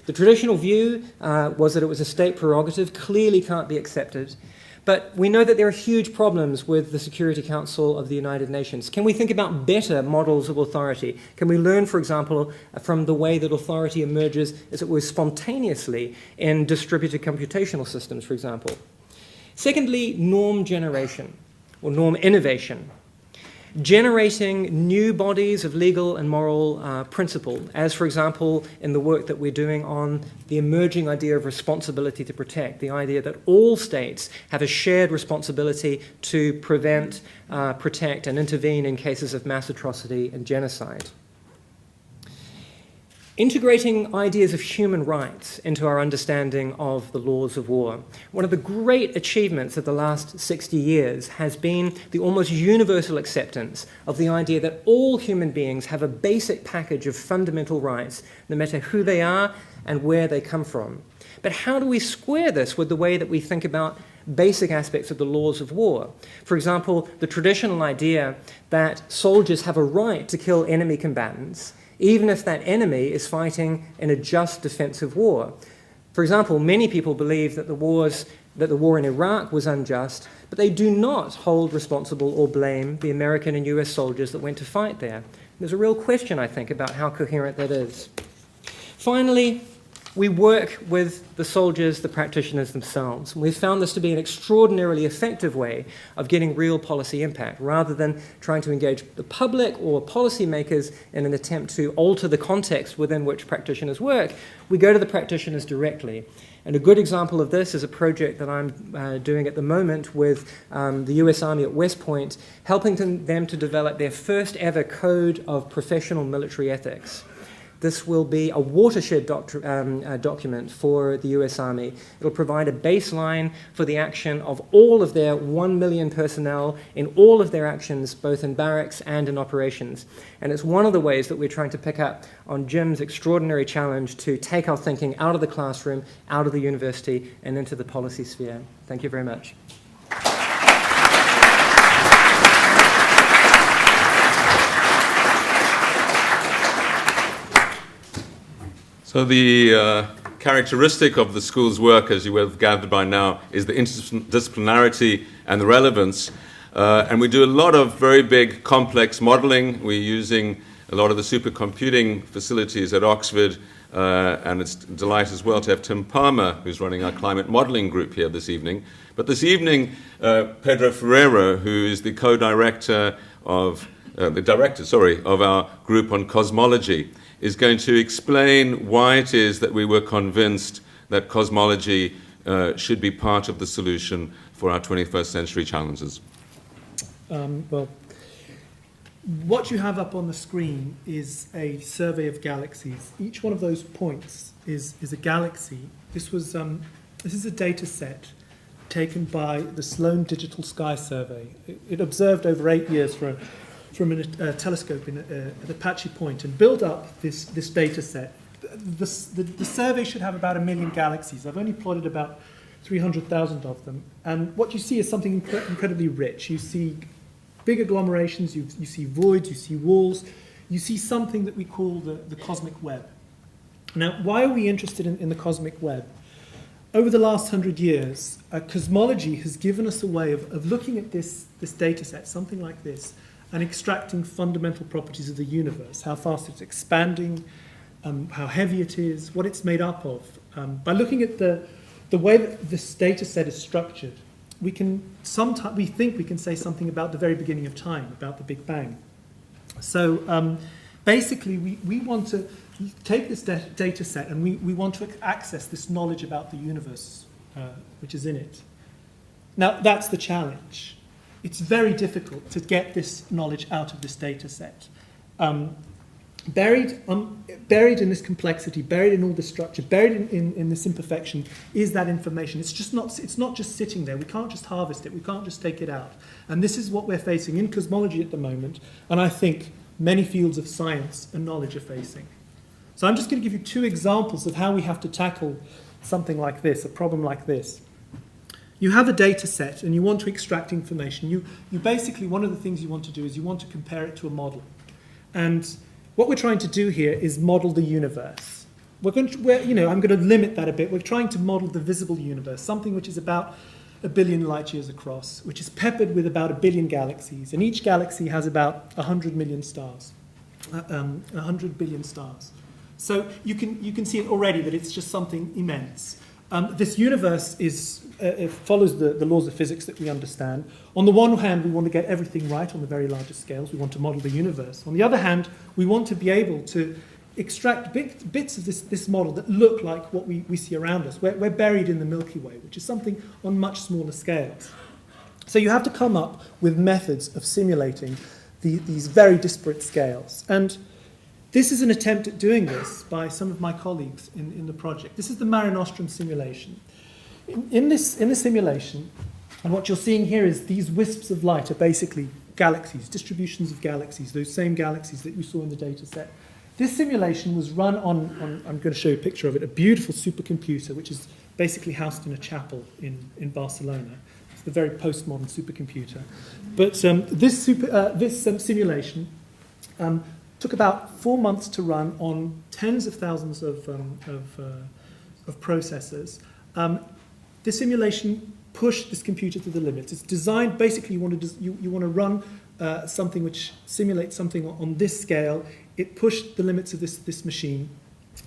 The traditional view was that it was a state prerogative, clearly can't be accepted. But we know that there are huge problems with the Security Council of the United Nations. Can we think about better models of authority? Can we learn, for example, from the way that authority emerges, as it were, spontaneously in distributed computational systems, for example? Secondly, norm generation, or norm innovation. Generating new bodies of legal and moral principle, as, for example, in the work that we're doing on the emerging idea of responsibility to protect, the idea that all states have a shared responsibility to prevent, protect, and intervene in cases of mass atrocity and genocide. Integrating ideas of human rights into our understanding of the laws of war. One of the great achievements of the last 60 years has been the almost universal acceptance of the idea that all human beings have a basic package of fundamental rights, no matter who they are and where they come from. But how do we square this with the way that we think about basic aspects of the laws of war? For example, the traditional idea that soldiers have a right to kill enemy combatants, even if that enemy is fighting in a just defensive war. For example, many people believe that the war in Iraq was unjust, but they do not hold responsible or blame the American and US soldiers that went to fight there. There's a real question, I think, about how coherent that is. Finally, we work with the soldiers, the practitioners themselves. We've found this to be an extraordinarily effective way of getting real policy impact, rather than trying to engage the public or policymakers in an attempt to alter the context within which practitioners work. We go to the practitioners directly. And a good example of this is a project that I'm doing at the moment with the US Army at West Point, helping them to develop their first ever code of professional military ethics. This will be a watershed document for the US Army. It'll provide a baseline for the action of all of their 1 million personnel in all of their actions, both in barracks and in operations. And it's one of the ways that we're trying to pick up on Jim's extraordinary challenge to take our thinking out of the classroom, out of the university, and into the policy sphere. Thank you very much. So the characteristic of the school's work, as you will have gathered by now, is the interdisciplinarity and the relevance. And we do a lot of very big, complex modeling. We're using a lot of the supercomputing facilities at Oxford, and it's a delight as well to have Tim Palmer, who's running our climate modeling group here this evening. But this evening, Pedro Ferreira, who is the co-director of, of our group on cosmology, is going to explain why it is that we were convinced that cosmology should be part of the solution for our 21st century challenges. Well, what you have up on the screen is a survey of galaxies. Each one of those points is a galaxy. This is a data set taken by the Sloan Digital Sky Survey. It observed over 8 years from a telescope at Apache Point and build up this data set. The survey should have about 1 million galaxies. I've only plotted about 300,000 of them. And what you see is something incredibly rich. You see big agglomerations, you see voids, you see walls, you see something that we call the cosmic web. Now, why are we interested in the cosmic web? Over the last 100 years, cosmology has given us a way of looking at this data set, something like this, and extracting fundamental properties of the universe, how fast it's expanding, how heavy it is, what it's made up of. By looking at the way that this data set is structured, we think we can say something about the very beginning of time, about the Big Bang. So basically, we want to take this data set and we want to access this knowledge about the universe, which is in it. Now, that's the challenge. It's very difficult to get this knowledge out of this data set. buried in this complexity, buried in all this structure, buried in this imperfection is that information. It's not just sitting there. We can't just harvest it. We can't just take it out. And this is what we're facing in cosmology at the moment, and I think many fields of science and knowledge are facing. So I'm just going to give you two examples of how we have to tackle something like this, a problem like this. You have a data set and you want to extract information. You basically, one of the things you want to do is you want to compare it to a model. And what we're trying to do here is model the universe. I'm going to limit that a bit. We're trying to model the visible universe, something which is about 1 billion light years across, which is peppered with about 1 billion galaxies. And each galaxy has about 100 million stars, 100 billion stars. So you can see it already that it's just something immense. This universe it follows the laws of physics that we understand. On the one hand, we want to get everything right on the very largest scales. We want to model the universe. On the other hand, we want to be able to extract bits of this model that look like what we see around us. We're buried in the Milky Way, which is something on much smaller scales. So you have to come up with methods of simulating these very disparate scales. And this is an attempt at doing this by some of my colleagues in the project. This is the Mare Nostrum simulation. In this simulation, and what you're seeing here is these wisps of light are basically galaxies, distributions of galaxies, those same galaxies that you saw in the data set. This simulation was run on I'm going to show you a picture of it, a beautiful supercomputer, which is basically housed in a chapel in Barcelona. It's the very postmodern supercomputer. But this simulation took about 4 months to run on tens of thousands of processors. This simulation pushed this computer to the limits. It's designed, basically you want to run something which simulates something on this scale. It pushed the limits of this machine.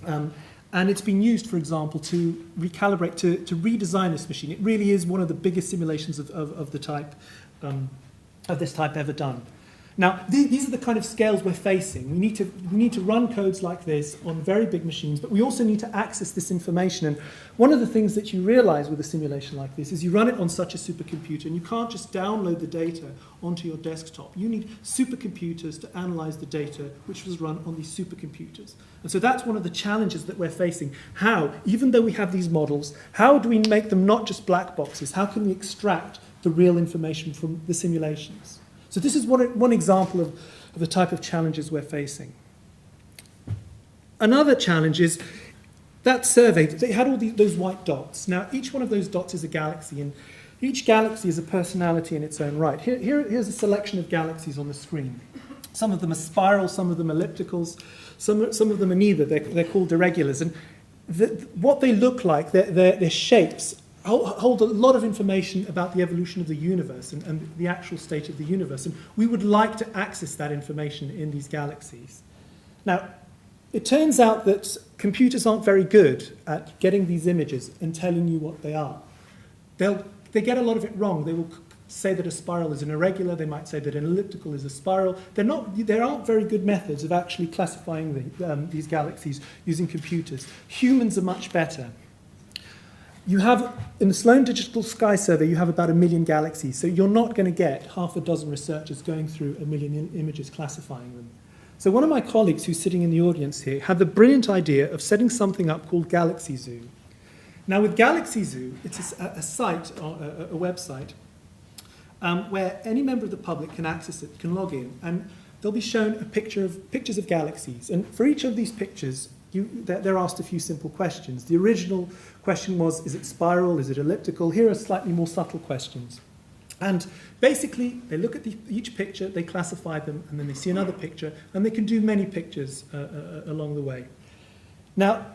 And it's been used, for example, to recalibrate, to redesign this machine. It really is one of the biggest simulations of this type ever done. Now, these are the kind of scales we're facing. We need to run codes like this on very big machines, but we also need to access this information. And one of the things that you realize with a simulation like this is you run it on such a supercomputer, and you can't just download the data onto your desktop. You need supercomputers to analyze the data which was run on these supercomputers. And so that's one of the challenges that we're facing. How, even though we have these models, how do we make them not just black boxes? How can we extract the real information from the simulations? So this is one example of the type of challenges we're facing. Another challenge is that survey, they had all those white dots. Now, each one of those dots is a galaxy, and each galaxy is a personality in its own right. Here's a selection of galaxies on the screen. Some of them are spiral, some of them are ellipticals, some of them are neither. They're called irregulars. And what they look like, their shapes, hold a lot of information about the evolution of the universe and the actual state of the universe. And we would like to access that information in these galaxies. Now, it turns out that computers aren't very good at getting these images and telling you what they are. They get a lot of it wrong. They will say that a spiral is an irregular. They might say that an elliptical is a spiral. There aren't very good methods of actually classifying these galaxies using computers. Humans are much better. You have, in the Sloan Digital Sky Survey, you have about 1 million galaxies, so you're not going to get half a dozen researchers going through 1 million images classifying them. So one of my colleagues who's sitting in the audience here had the brilliant idea of setting something up called Galaxy Zoo. Now with Galaxy Zoo, it's a site, a website, where any member of the public can access it, can log in, and they'll be shown pictures of galaxies. And for each of these pictures, they're asked a few simple questions. The original question was, is it spiral, is it elliptical? Here are slightly more subtle questions. And basically, they look at each picture, they classify them, and then they see another picture, and they can do many pictures along the way. Now,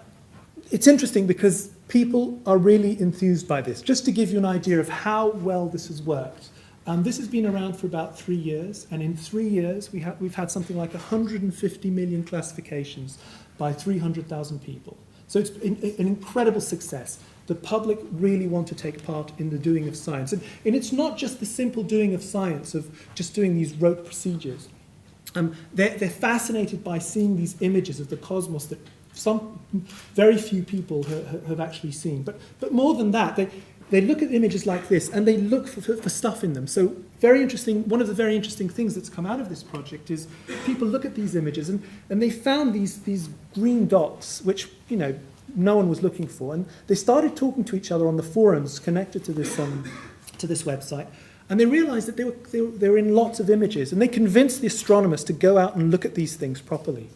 it's interesting because people are really enthused by this. Just to give you an idea of how well this has worked, this has been around for about 3 years, and in 3 years, we've had something like 150 million classifications by 300,000 people. So it's an incredible success. The public really want to take part in the doing of science. And it's not just the simple doing of science, of just doing these rote procedures. They're fascinated by seeing these images of the cosmos that very few people have actually seen. But more than that, they look at images like this and they look for stuff in them. So very interesting, one of the very interesting things that's come out of this project is people look at these images and they found these green dots, which, you know, no one was looking for. And they started talking to each other on the forums connected to this website. And they realized that they were in lots of images. And they convinced the astronomers to go out and look at these things properly.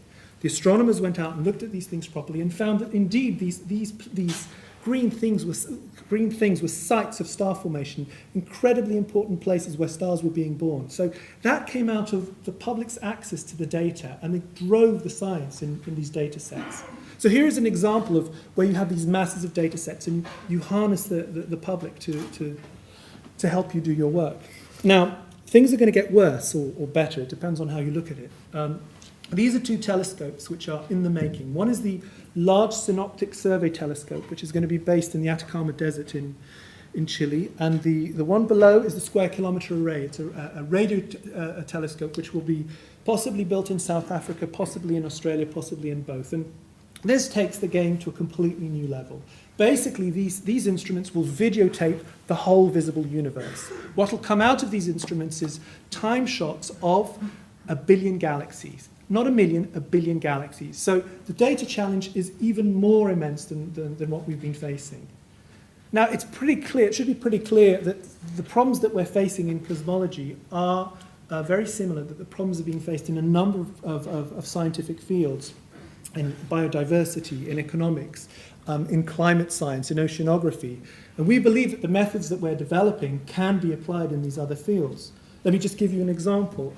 The astronomers went out and looked at these things properly and found that indeed these green things were sites of star formation, incredibly important places where stars were being born. So that came out of the public's access to the data, and it drove the science in these data sets. So here is an example of where you have these masses of data sets and you harness the public to help you do your work. Now, things are going to get worse or better. It depends on how you look at it. These are two telescopes which are in the making. One is the Large Synoptic Survey Telescope, which is going to be based in the Atacama Desert in Chile. And the one below is the Square Kilometre Array. It's a radio telescope which will be possibly built in South Africa, possibly in Australia, possibly in both. And this takes the game to a completely new level. Basically, these instruments will videotape the whole visible universe. What will come out of these instruments is time shots of 1 billion galaxies. Not 1 million, 1 billion galaxies. So the data challenge is even more immense than what we've been facing. Now, it's pretty clear, it should be pretty clear that the problems that we're facing in cosmology are very similar, that the problems are being faced in a number of scientific fields, in biodiversity, in economics, in climate science, in oceanography. And we believe that the methods that we're developing can be applied in these other fields. Let me just give you an example.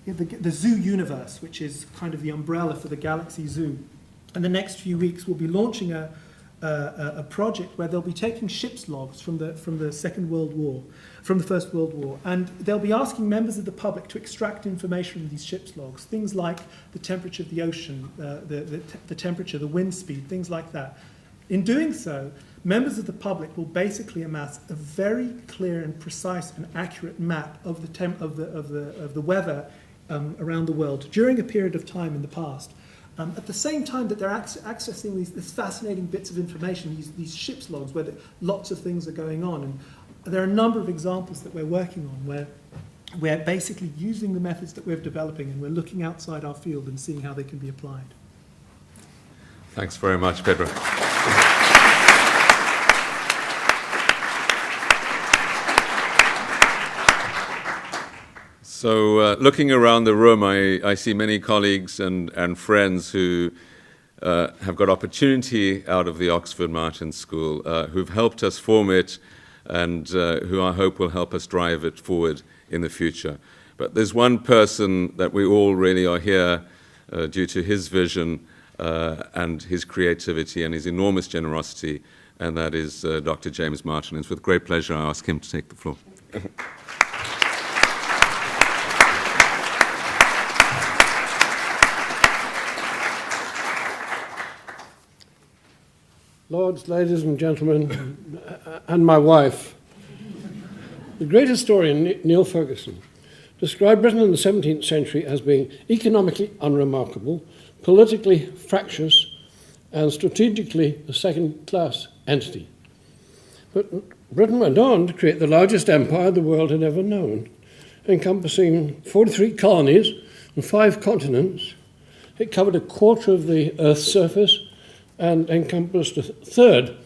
The zoo universe, which is kind of the umbrella for the Galaxy Zoo. In the next few weeks, we'll be launching a project where they'll be taking ship's logs from the Second World War, from the First World War, and they'll be asking members of the public to extract information from these ship's logs, things like the temperature of the ocean, the temperature, the wind speed, things like that. In doing so, members of the public will basically amass a very clear and precise and accurate map of the weather around the world during a period of time in the past. At the same time that they're accessing these fascinating bits of information, these ship's logs where lots of things are going on. And there are a number of examples that we're working on where we're basically using the methods that we're developing and we're looking outside our field and seeing how they can be applied. Thanks very much, Pedro. So looking around the room, I see many colleagues and friends who have got opportunity out of the Oxford Martin School, who've helped us form it and who I hope will help us drive it forward in the future. But there's one person that we all really are here due to his vision and his creativity and his enormous generosity, and that is Dr. James Martin. It's with great pleasure I ask him to take the floor. Lords, ladies and gentlemen, and my wife, the great historian Neil Ferguson described Britain in the 17th century as being economically unremarkable, politically fractious, and strategically a second-class entity. But Britain went on to create the largest empire the world had ever known, encompassing 43 colonies and 5 continents. It covered a quarter of the Earth's surface and encompassed a third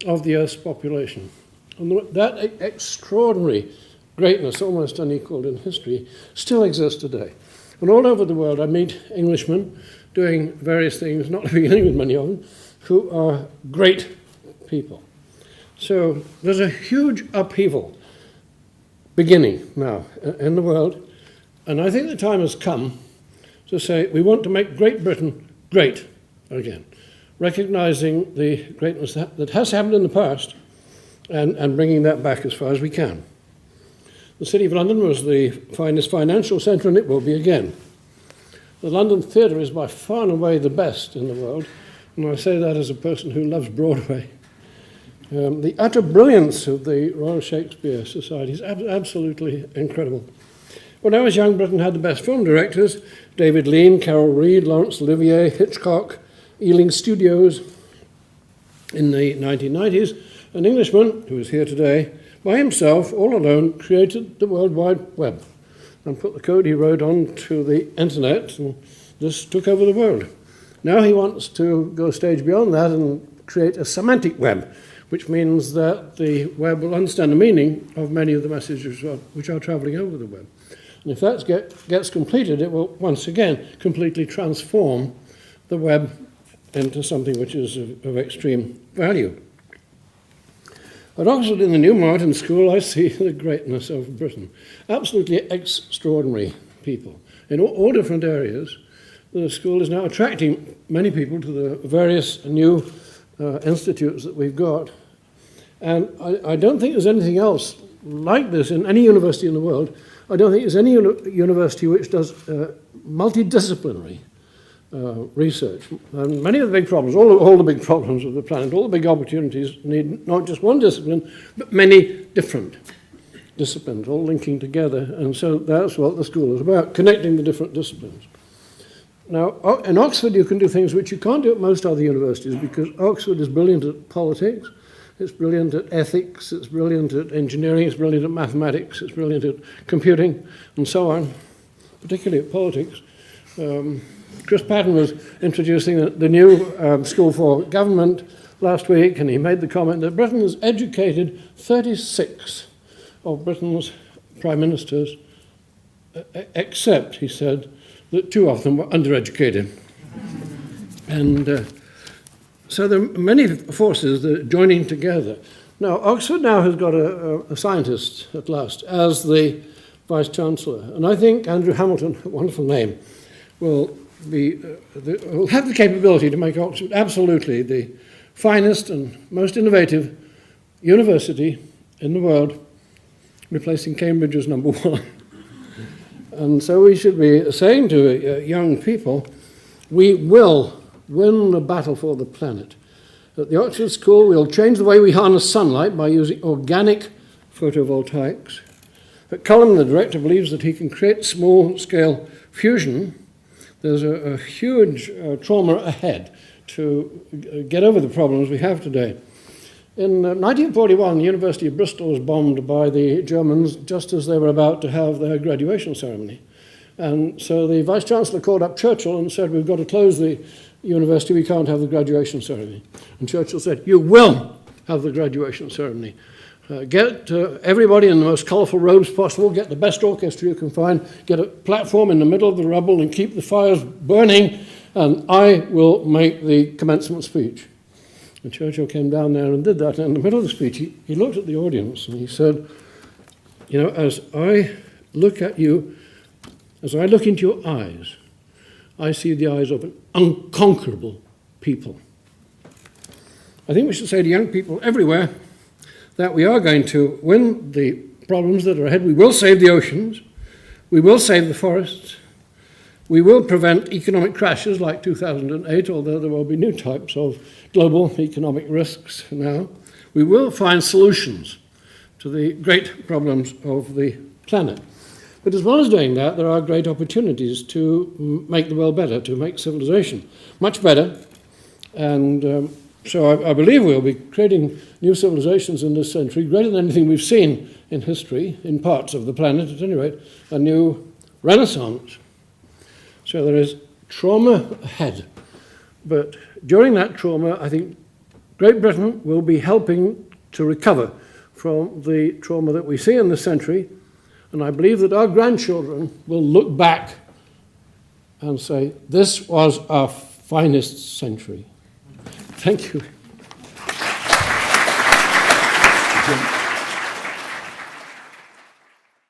of the Earth's population. And that extraordinary greatness, almost unequaled in history, still exists today. And all over the world I meet Englishmen doing various things, not beginning with many of them, who are great people. So there's a huge upheaval beginning now in the world, and I think the time has come to say we want to make Great Britain great again, recognizing the greatness that has happened in the past and bringing that back as far as we can. The City of London was the finest financial centre, and it will be again. The London Theatre is by far and away the best in the world, and I say that as a person who loves Broadway. The utter brilliance of the Royal Shakespeare Society is absolutely incredible. When I was young, Britain had the best film directors: David Lean, Carol Reed, Laurence Olivier, Hitchcock, Ealing Studios. In the 1990s, an Englishman who is here today, by himself, all alone, created the World Wide Web and put the code he wrote onto the internet, and this took over the world. Now he wants to go a stage beyond that and create a semantic web, which means that the web will understand the meaning of many of the messages which are traveling over the web. And if that gets completed, it will once again completely transform the web into something which is of extreme value. At Oxford, in the New Martin School, I see the greatness of Britain. Absolutely extraordinary people in all different areas. The school is now attracting many people to the various new institutes that we've got. And I don't think there's anything else like this in any university in the world. I don't think there's any university which does multidisciplinary research. And many of the big problems, all the big problems of the planet, all the big opportunities need not just one discipline, but many different disciplines, all linking together. And so that's what the school is about, connecting the different disciplines. Now, in Oxford, you can do things which you can't do at most other universities, because Oxford is brilliant at politics, it's brilliant at ethics, it's brilliant at engineering, it's brilliant at mathematics, it's brilliant at computing, and so on, particularly at politics. Chris Patton was introducing the new School for Government last week, and he made the comment that Britain has educated 36 of Britain's prime ministers, except, he said, that 2 of them were undereducated. And so there are many forces that are joining together. Now, Oxford now has got a scientist at last as the Vice-Chancellor, and I think Andrew Hamilton, a wonderful name, will have the capability to make Oxford absolutely the finest and most innovative university in the world, replacing Cambridge as number 1. And so we should be saying to young people, we will win the battle for the planet. At the Oxford School, we'll change the way we harness sunlight by using organic photovoltaics. At Culham, the director believes that he can create small-scale fusion. There's a huge trauma ahead to get over the problems we have today. In 1941, the University of Bristol was bombed by the Germans just as they were about to have their graduation ceremony. And so the Vice-Chancellor called up Churchill and said, we've got to close the university, we can't have the graduation ceremony. And Churchill said, you will have the graduation ceremony. Get everybody in the most colourful robes possible, get the best orchestra you can find, get a platform in the middle of the rubble and keep the fires burning, and I will make the commencement speech. And Churchill came down there and did that. And in the middle of the speech, he looked at the audience and he said, you know, as I look at you, as I look into your eyes, I see the eyes of an unconquerable people. I think we should say to young people everywhere that we are going to win the problems that are ahead. We will save the oceans. We will save the forests. We will prevent economic crashes like 2008, although there will be new types of global economic risks now. We will find solutions to the great problems of the planet. But as well as doing that, there are great opportunities to make the world better, to make civilization much better. And so I believe we'll be creating new civilizations in this century, greater than anything we've seen in history, in parts of the planet at any rate, a new renaissance. So there is trauma ahead. But during that trauma, I think Great Britain will be helping to recover from the trauma that we see in this century. And I believe that our grandchildren will look back and say, this was our finest century. Thank you.